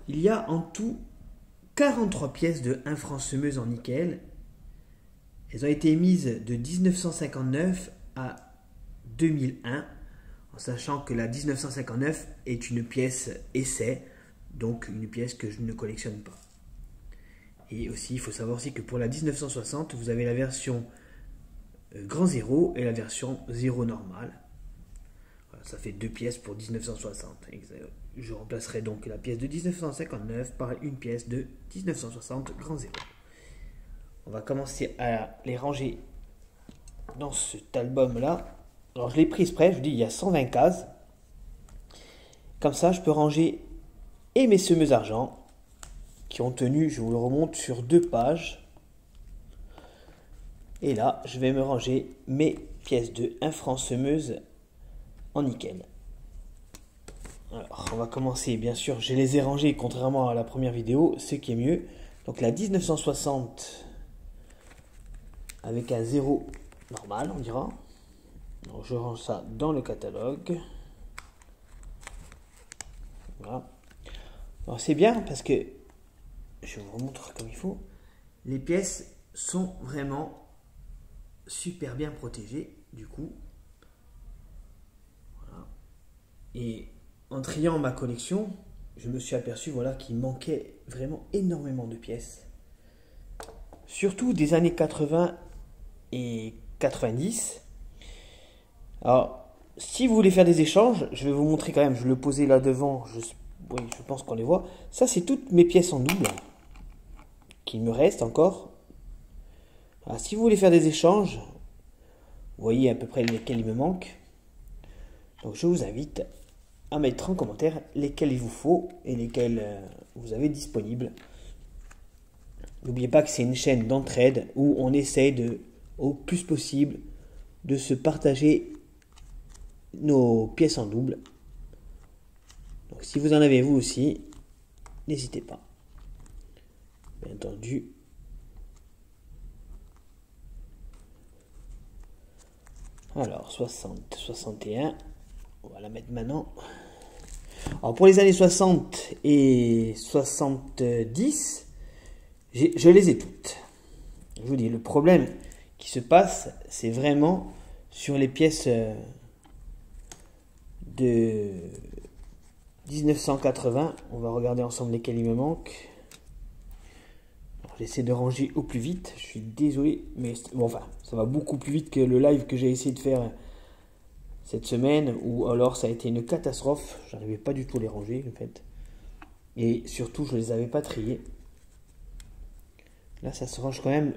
Il y a en tout 43 pièces de 1 franc semeuse en nickel. Elles ont été émises de 1959 à 2001, en sachant que la 1959 est une pièce essai, donc une pièce que je ne collectionne pas. Et aussi, il faut savoir aussi que pour la 1960, vous avez la version grand zéro et la version zéro normale. Voilà, ça fait 2 pièces pour 1960. Je remplacerai donc la pièce de 1959 par une pièce de 1960 grand zéro. On va commencer à les ranger dans cet album-là. Alors je l'ai pris exprès, je vous dis, il y a 120 cases. Comme ça, je peux ranger et mes semeuses argent, qui ont tenu, je vous le remonte, sur 2 pages. Et là, je vais me ranger mes pièces de 1 franc semeuse en nickel. Alors, on va commencer, bien sûr, je les ai rangées, contrairement à la première vidéo, ce qui est mieux. Donc la 1960 avec un zéro normal, on dira. Donc je range ça dans le catalogue. Voilà. Alors c'est bien parce que, je vous remontre comme il faut, les pièces sont vraiment super bien protégées, du coup. Voilà. Et en triant ma collection, je me suis aperçu, voilà, qu'il manquait vraiment énormément de pièces. Surtout des années 80 et 90. Alors, si vous voulez faire des échanges, je vais vous montrer quand même, je le posais là devant, oui, je pense qu'on les voit. Ça, c'est toutes mes pièces en double qu'il me reste encore. Alors, si vous voulez faire des échanges, vous voyez à peu près lesquels il me manque. Donc, je vous invite à mettre en commentaire lesquels il vous faut et lesquels vous avez disponibles. N'oubliez pas que c'est une chaîne d'entraide où on essaye au plus possible de se partager nos pièces en double. Donc si vous en avez vous aussi, n'hésitez pas. Bien entendu. Alors 60, 61, on va la mettre maintenant. Alors pour les années 60 et 70, je les ai toutes. Je vous dis, le problème qui se passe, c'est vraiment sur les pièces de 1980. On va regarder ensemble lesquelles il me manque. J'essaie de ranger au plus vite. Je suis désolé, mais bon, enfin, ça va beaucoup plus vite que le live que j'ai essayé de faire cette semaine, ou alors ça a été une catastrophe. J'arrivais pas du tout à les ranger en fait. Et surtout, je les avais pas triés. Là, ça se range quand même.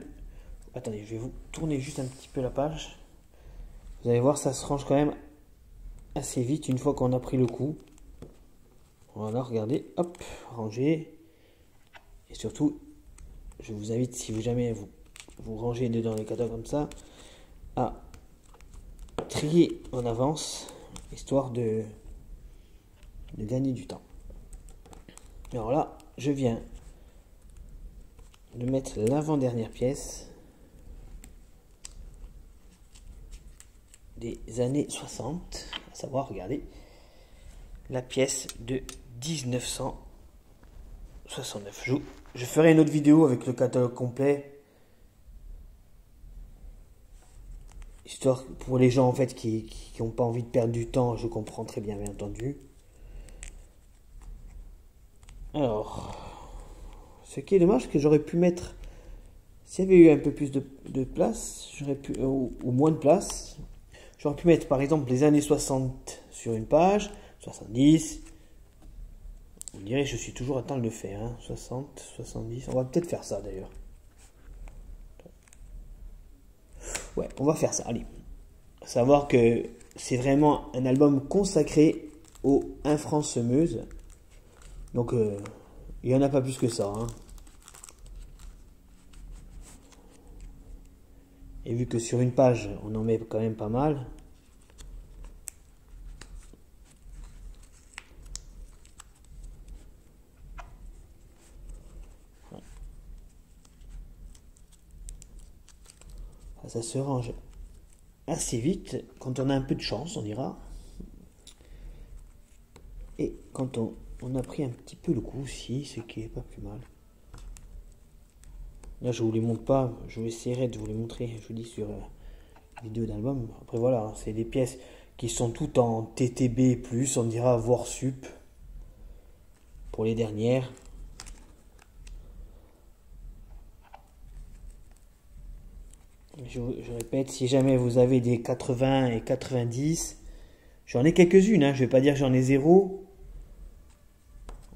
Attendez, je vais vous tourner juste un petit peu la page. Vous allez voir, ça se range quand même assez vite une fois qu'on a pris le coup. Voilà, regardez, hop, ranger. Et surtout, je vous invite, si vous jamais vous rangez dedans les catalogues comme ça, à trier en avance, histoire de gagner du temps. Alors là, je viens de mettre l'avant-dernière pièce des années 60, à savoir, regardez, la pièce de 1969. Je ferai une autre vidéo avec le catalogue complet, histoire pour les gens en fait qui n'ont pas envie de perdre du temps. Je comprends très bien, bien entendu. Alors, ce qui est dommage, c'est que j'aurais pu mettre, s'il y avait eu un peu plus de place, j'aurais pu, ou moins de place, j'aurais pu mettre par exemple les années 60 sur une page, 70. On dirait que je suis toujours en train de le faire, hein. 60, 70, on va peut-être faire ça d'ailleurs. Ouais, on va faire ça, allez. Savoir que c'est vraiment un album consacré aux 1 franc semeuse. Donc, il n'y en a pas plus que ça, hein. Et vu que sur une page, on en met quand même pas mal. Ça se range assez vite quand on a un peu de chance, on dira. Et quand on on a pris un petit peu le coup aussi, ce qui est pas plus mal. Là, je vous les montre pas, je vais essayer de vous les montrer, je vous dis sur vidéo d'album. Après voilà, hein, c'est des pièces qui sont toutes en TTB+, on dira voire sup pour les dernières. Je répète, si jamais vous avez des 80 et 90, j'en ai quelques-unes, hein, je vais pas dire que j'en ai zéro.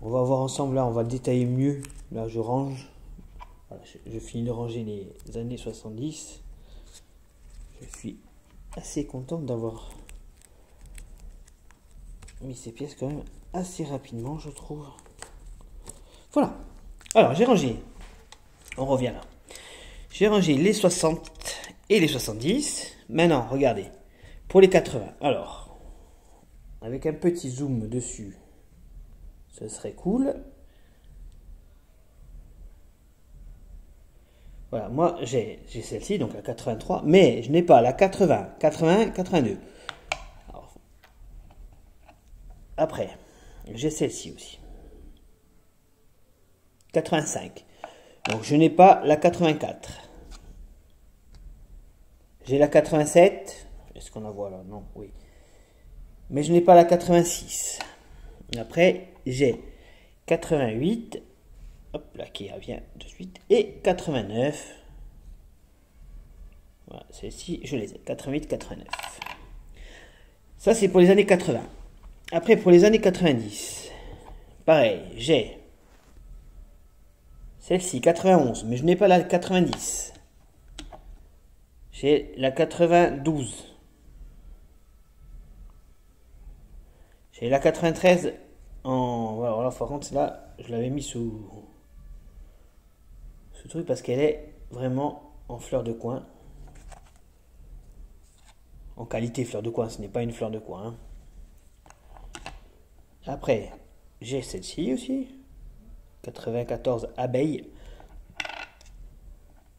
On va voir ensemble, là, on va le détailler mieux. Là, je range. Voilà, je finis de ranger les années 70. Je suis assez content d'avoir mis ces pièces quand même assez rapidement, je trouve. Voilà. Alors, j'ai rangé. On revient là. J'ai rangé les 60 et les 70. Maintenant, regardez. Pour les 80. Alors, avec un petit zoom dessus, ce serait cool. Voilà, moi j'ai celle-ci, donc la 83, mais je n'ai pas la 80, 81, 82. Alors, après, j'ai celle-ci aussi. 85. Donc je n'ai pas la 84. J'ai la 87. Est-ce qu'on la voit là? Non, oui. Mais je n'ai pas la 86. Après, j'ai 88. Hop là, qui revient de suite. Et 89. Voilà, celle-ci, je les ai. 88, 89. Ça, c'est pour les années 80. Après, pour les années 90. Pareil, j'ai celle-ci, 91. Mais je n'ai pas la 90. J'ai la 92. J'ai la 93 en... Voilà, alors, par contre, là, je l'avais mis sous ce truc parce qu'elle est vraiment en fleur de coin. En qualité fleur de coin, ce n'est pas une fleur de coin. Hein. Après, j'ai celle-ci aussi. 94 abeilles.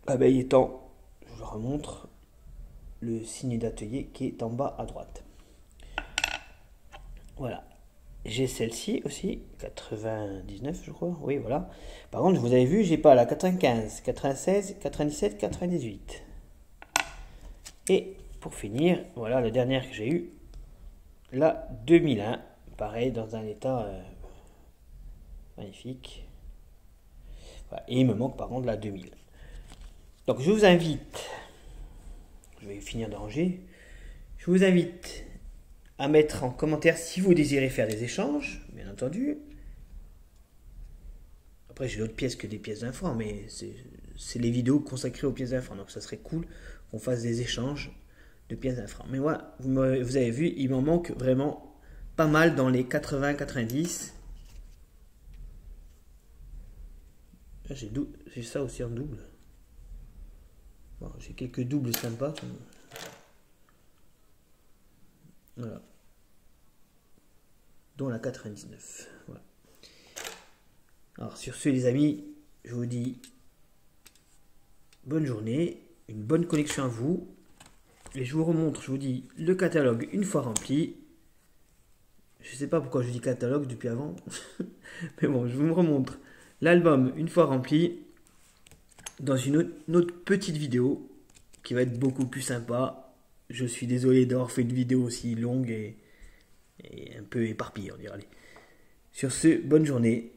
Abeille étant, je vous remontre, le signe d'atelier qui est en bas à droite. Voilà. J'ai celle-ci aussi, 99 je crois, oui voilà. Par contre, vous avez vu, j'ai pas la 95, 96, 97, 98. Et pour finir, voilà la dernière que j'ai eue, la 2001, pareil dans un état magnifique. Voilà. Et il me manque par contre la 2000. Donc je vous invite, je vais finir de ranger, je vous invite à mettre en commentaire si vous désirez faire des échanges, bien entendu. Après, j'ai d'autres pièces que des pièces d'info, mais c'est les vidéos consacrées aux pièces d'info. Donc, ça serait cool qu'on fasse des échanges de pièces d'info. Mais moi, vous avez vu, il m'en manque vraiment pas mal dans les 80-90. J'ai ça aussi en double. Bon, j'ai quelques doubles sympas. Voilà. Dont la 99. Voilà. Alors sur ce les amis, je vous dis bonne journée, une bonne collection à vous. Et je vous remontre, je vous dis le catalogue une fois rempli. Je sais pas pourquoi je dis catalogue depuis avant. Mais bon, je vous remontre l'album une fois rempli dans une autre petite vidéo qui va être beaucoup plus sympa. Je suis désolé d'avoir fait une vidéo aussi longue et un peu éparpillée, on dirait. Sur ce, bonne journée.